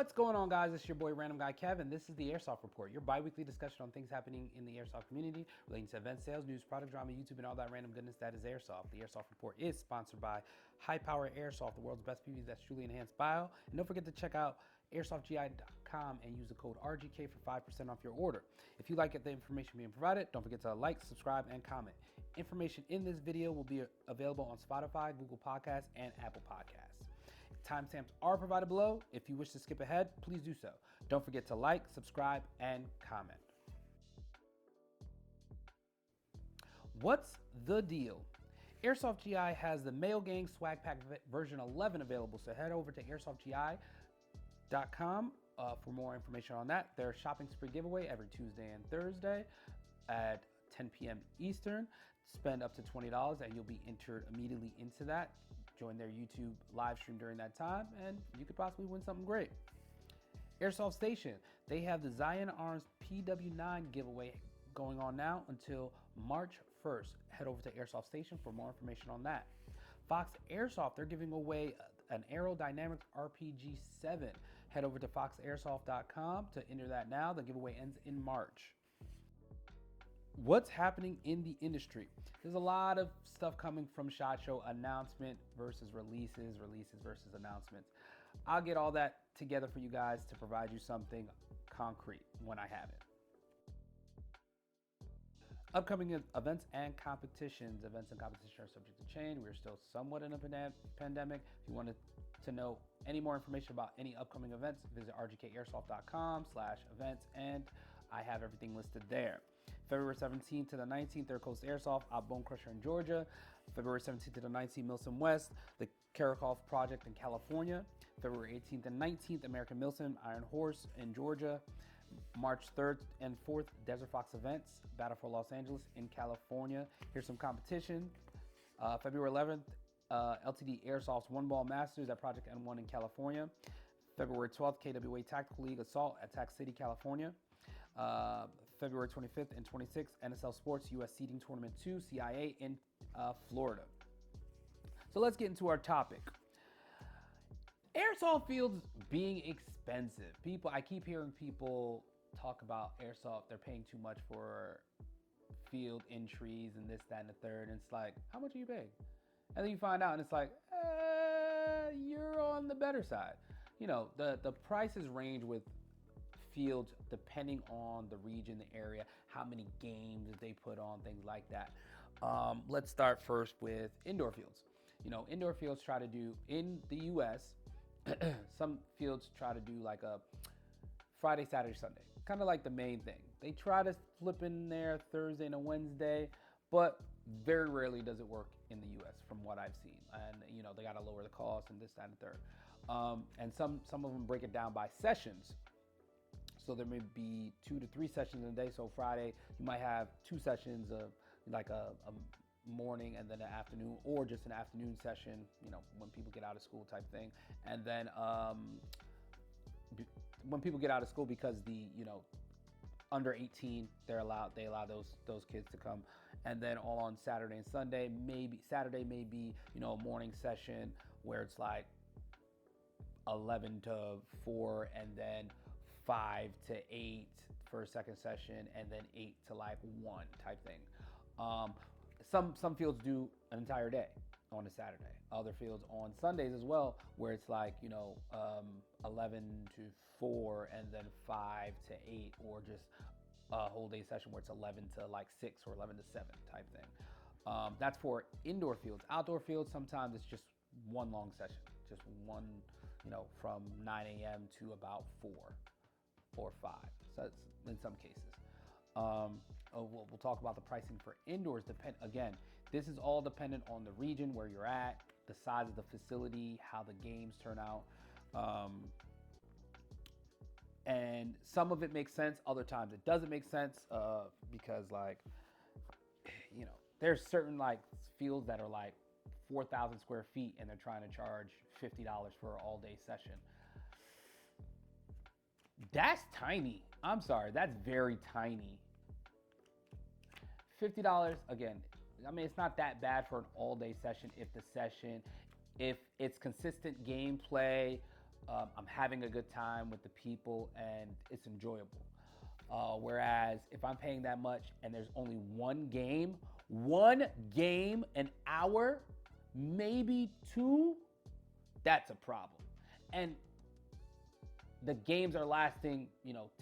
What's going on, guys? It's your boy RandomGuyKev, and this is the Airsoft Report, your bi-weekly discussion on things happening in the Airsoft community, relating to events, sales, news, product drama, YouTube, and all that random goodness that is Airsoft. The Airsoft Report is sponsored by High Power Airsoft, the world's best PVs that's truly enhanced bio. And don't forget to check out AirsoftGI.com and use the code RGK for 5% off your order. If you like the information being provided, don't forget to like, subscribe, and comment. Information in this video will be available on Spotify, Google Podcasts, and Apple Podcasts. Timestamps are provided below. If you wish to skip ahead, please do so. Don't forget to like, subscribe, and comment. What's the deal? Airsoft GI has the Mail Gang Swag Pack version 11 available, so head over to AirsoftGI.com for more information on that. Their shopping spree giveaway every Tuesday and Thursday at 10 p.m. Eastern. Spend up to $20 and you'll be entered immediately into that. Join their YouTube live stream during that time and you could possibly win something great. Airsoft Station, they have the Zion Arms PW9 giveaway going on now until March 1st. Head over to Airsoft Station for more information on that. Fox Airsoft, they're giving away an Aerodynamic RPG 7. Head over to foxairsoft.com to enter that now. The giveaway ends in March. What's happening in the industry? There's a lot of stuff coming from SHOT Show, announcement versus releases versus announcements. I'll get all that together for you guys to provide you something concrete when I have it. Upcoming events and competitions. Events and competitions are subject to change. We're still somewhat in a pandemic. If you wanted to know any more information about any upcoming events, visit rgkairsoft.com/events, and I have everything listed there. February 17th to the 19th, Third Coast Airsoft out Bone Crusher in Georgia. February 17th to the 19th, Milsim West, the Karakov Project in California. February 18th and 19th, American Milsim Iron Horse in Georgia. March 3rd and 4th, Desert Fox Events, Battle for Los Angeles in California. Here's some competition. February 11th, LTD Airsoft's One Ball Masters at Project N1 in California. February 12th, KWA Tactical League Assault at Tac City, California. February 25th and 26th, NSL Sports US Seeding Tournament 2, CIA in Florida. So let's get into our topic. Airsoft fields being expensive. I keep hearing people talk about Airsoft. They're paying too much for field entries and this, that, and the third. And it's like, how much are you paying? And then you find out and it's like, you're on the better side. You know, the prices range with fields depending on the region, the area, how many games they put on, things like that. Let's start first with indoor fields. You know, indoor fields try to do in the US, some fields try to do like a Friday, Saturday, Sunday, kind of like the main thing. They try to flip in there Thursday and a Wednesday, but very rarely does it work in the US from what I've seen. And you know, they got to lower the cost and this, that, and the third. And some of them break it down by sessions. So there may be 2 to 3 sessions in a day. So Friday, you might have 2 sessions of like a morning and then an afternoon, or just an afternoon session, you know, when people get out of school type thing. And then when people get out of school, because you know, under 18, they allow those kids to come. And then all on Saturday and Sunday, Saturday may be, you know, a morning session where it's like 11 to 4 and then 5 to 8 for a second session, and then 8 to like 1 type thing. Some fields do an entire day on a Saturday. Other fields on Sundays as well, where it's like, you know, 11 to 4 and then 5 to 8, or just a whole day session where it's 11 to like 6 or 11 to 7 type thing. That's for indoor fields. Outdoor fields, sometimes it's just one long session, just one, you know, from 9 a.m. to about 4 or 5. So that's in some cases. We'll talk about the pricing for indoors. Again, this is all dependent on the region where you're at, the size of the facility, how the games turn out. And some of it makes sense, other times it doesn't make sense, because like, you know, there's certain like fields that are like 4,000 square feet and they're trying to charge $50 for an all-day session. That's tiny. I'm sorry, that's very tiny. $50, again, I mean, it's not that bad for an all-day session if it's consistent gameplay, I'm having a good time with the people and it's enjoyable. Whereas if I'm paying that much and there's only one game an hour, maybe two, that's a problem. And the games are lasting,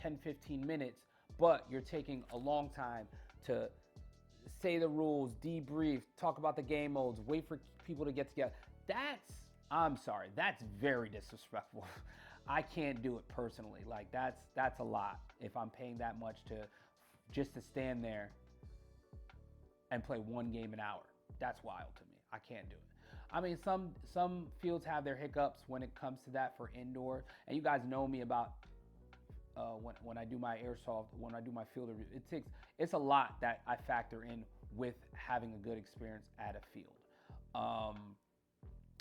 10, 15 minutes, but you're taking a long time to say the rules, debrief, talk about the game modes, wait for people to get together. I'm sorry, that's very disrespectful. I can't do it personally. Like that's a lot if I'm paying that much just to stand there and play one game an hour. That's wild to me. I can't do it. I mean, some fields have their hiccups when it comes to that for indoor, and you guys know me about when I do my airsoft, when I do my field review. It's a lot that I factor in with having a good experience at a field.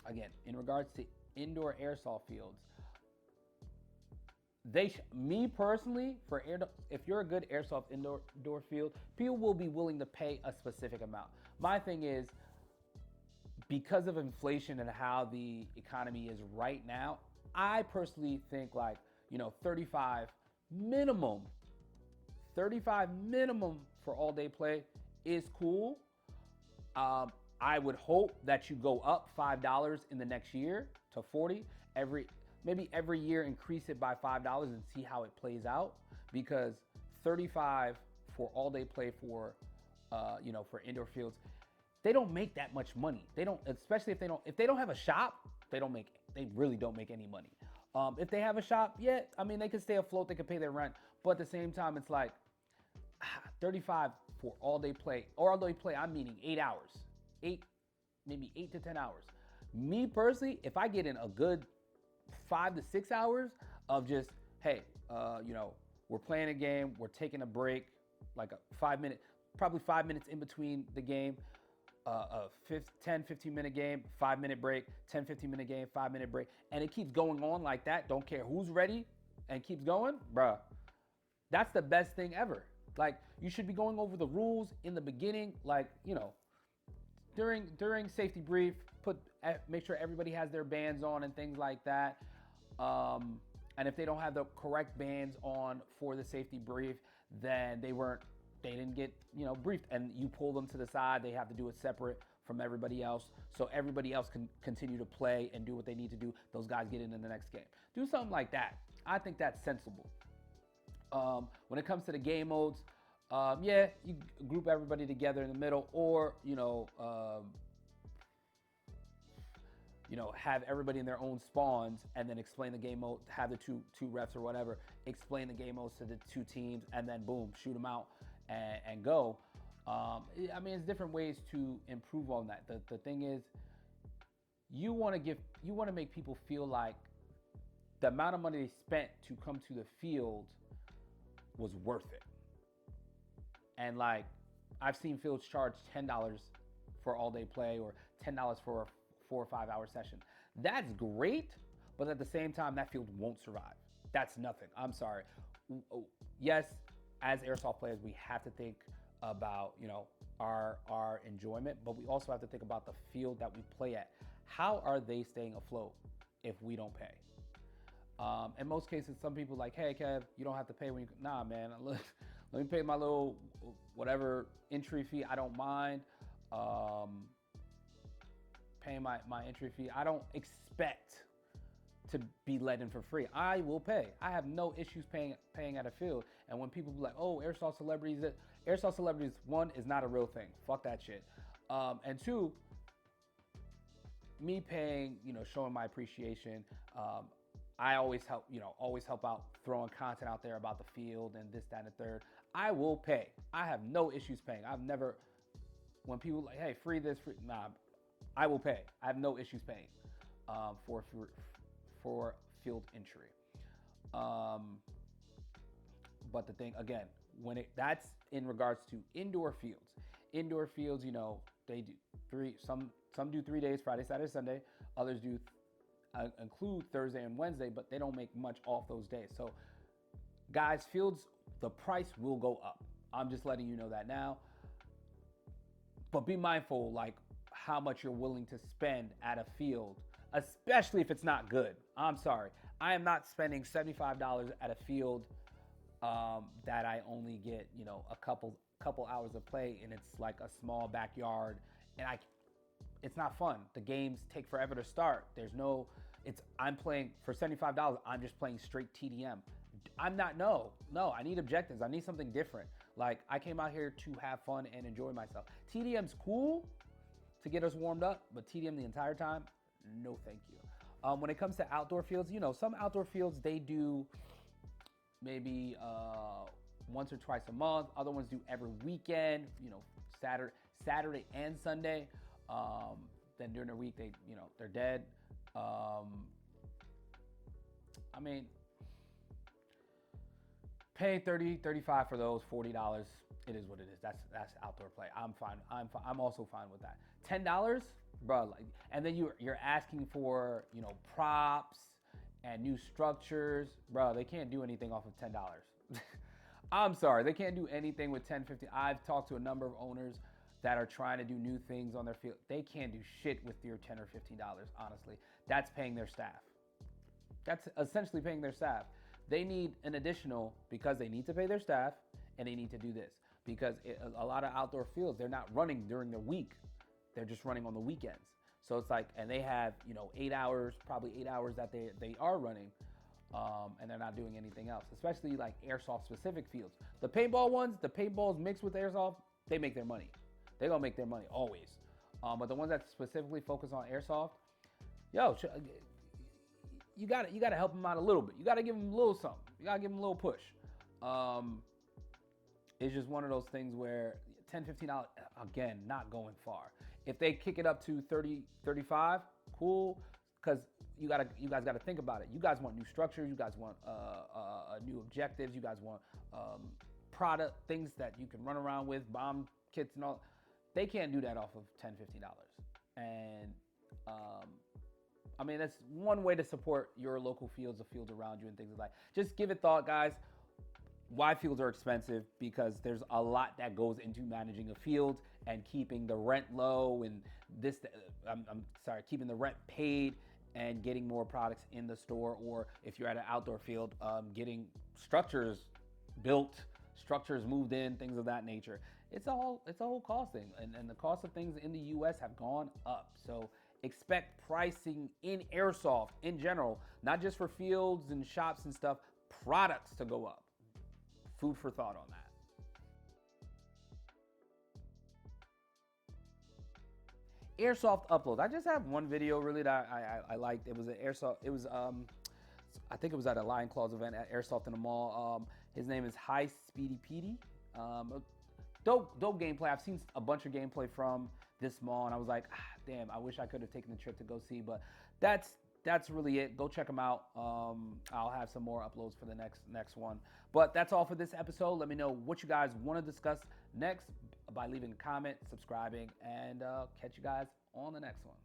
Again, in regards to indoor airsoft fields, me personally, if you're a good airsoft indoor field, people will be willing to pay a specific amount. My thing is, because of inflation and how the economy is right now, I personally think 35 minimum for all day play is cool. I would hope that you go up $5 in the next year to 40. Maybe every year increase it by $5 and see how it plays out, because 35 for all day play for indoor fields, they don't make that much money. They don't, especially if they don't have a shop, they really don't make any money. If they have a shop, yeah, I mean, they can stay afloat, they can pay their rent, but at the same time, it's like 35 for all day play, or all day play, I'm meaning 8 hours, maybe 8 to 10 hours. Me personally, if I get in a good 5 to 6 hours of just, hey, we're playing a game, we're taking a break, like a 5 minute, probably 5 minutes in between the game, a 10, 15 minute game, 5 minute break, 10, 15 minute game, 5 minute break, and it keeps going on like that, don't care who's ready, and keeps going, bruh, that's the best thing ever. Like, you should be going over the rules in the beginning, during safety brief, make sure everybody has their bands on and things like that. And if they don't have the correct bands on for the safety brief, then they didn't get, briefed, and you pull them to the side. They have to do it separate from everybody else, so everybody else can continue to play and do what they need to do. Those guys get in the next game. Do something like that. I think that's sensible. When it comes to the game modes, you group everybody together in the middle, or have everybody in their own spawns, and then explain the game mode. Have the two refs or whatever explain the game modes to the two teams, and then boom, shoot them out and go. I mean, it's different ways to improve on that. The thing is, you want to make people feel like the amount of money they spent to come to the field was worth it. And I've seen fields charge $10 for all day play, or $10 for a 4 or 5 hour session. That's great, but at the same time, that field won't survive. That's nothing. I'm sorry. Yes, as airsoft players, we have to think about our enjoyment, but we also have to think about the field that we play at. How are they staying afloat if we don't pay? In most cases, some people like, hey, Kev, you don't have to pay when you. Nah, man. Let me pay my little whatever entry fee. I don't mind paying my entry fee. I don't expect to be let in for free. I will pay. I have no issues paying at a field. And when people be like, oh, Airsoft celebrities, one, is not a real thing. Fuck that shit. And two, me paying, showing my appreciation. I always help out, throwing content out there about the field and this, that, and the third. I will pay. I have no issues paying. I've never, when people like, hey, free this, free, nah, I will pay. I have no issues paying for field entry. But the thing, again, that's in regards to indoor fields. Indoor fields, they do some do 3 days, Friday, Saturday, Sunday. Others do include Thursday and Wednesday, but they don't make much off those days. So guys, fields, the price will go up. I'm just letting you know that now. But be mindful, how much you're willing to spend at a field, especially if it's not good. I'm sorry. I am not spending $75 at a field that I only get, you know, a couple hours of play, and it's like a small backyard, and it's not fun. The games take forever to start. I'm playing for $75. I'm just playing straight TDM. I need objectives. I need something different. Like, I came out here to have fun and enjoy myself. TDM's cool to get us warmed up, but TDM the entire time, no thank you. When it comes to outdoor fields, you know, some outdoor fields, they do maybe once or twice a month. Other ones do every weekend, you know, Saturday and Sunday. Then during the week, they're dead. I mean, pay $30, $35 for those, $40. It is what it is. That's outdoor play. I'm fine. I'm also fine with that. $10, bro. Like, and then you're asking for, you know, props and new structures, bro. They can't do anything off of $10. I'm sorry, they can't do anything with $10, $15. I've talked to a number of owners that are trying to do new things on their field. They can't do shit with your $10 or $15. Honestly, that's paying their staff. That's essentially paying their staff. They need an additional, because they need to pay their staff and they need to do this, because a lot of outdoor fields, they're not running during the week. They're just running on the weekends. So it's like, and they have, you know, 8 hours, probably 8 hours that they are running, and they're not doing anything else, especially like airsoft specific fields. The paintball ones, the paintballs mixed with airsoft, they make their money. They're gonna make their money always. But the ones that specifically focus on airsoft, you gotta help them out a little bit. You gotta give them a little something. You gotta give them a little push. It's just one of those things where $10, $15, again, not going far. If they kick it up to 30, 35, cool, because you guys gotta think about it. You guys want new structures. You guys want new objectives. You guys want product, things that you can run around with, bomb kits and all. They can't do that off of $10, $15. And I mean, that's one way to support your local fields, the fields around you and things like that. Just give it thought, guys. Why fields are expensive? Because there's a lot that goes into managing a field and keeping the rent low and keeping the rent paid and getting more products in the store, or if you're at an outdoor field, getting structures built, structures moved in, things of that nature. It's a whole cost thing, and the cost of things in the US have gone up. So expect pricing in airsoft in general, not just for fields and shops and stuff, products to go up. Food for thought on that. Airsoft Uploads. I just have one video really that I liked. It was an airsoft. It was I think it was at a Lion Claws event at Airsoft in the mall. His name is High Speedy Petey. Dope gameplay. I've seen a bunch of gameplay from this mall, and I was like, damn, I wish I could have taken the trip to go see. But that's really it. Go check them out. I'll have some more uploads for the next one. But that's all for this episode. Let me know what you guys want to discuss next by leaving a comment, subscribing, and catch you guys on the next one.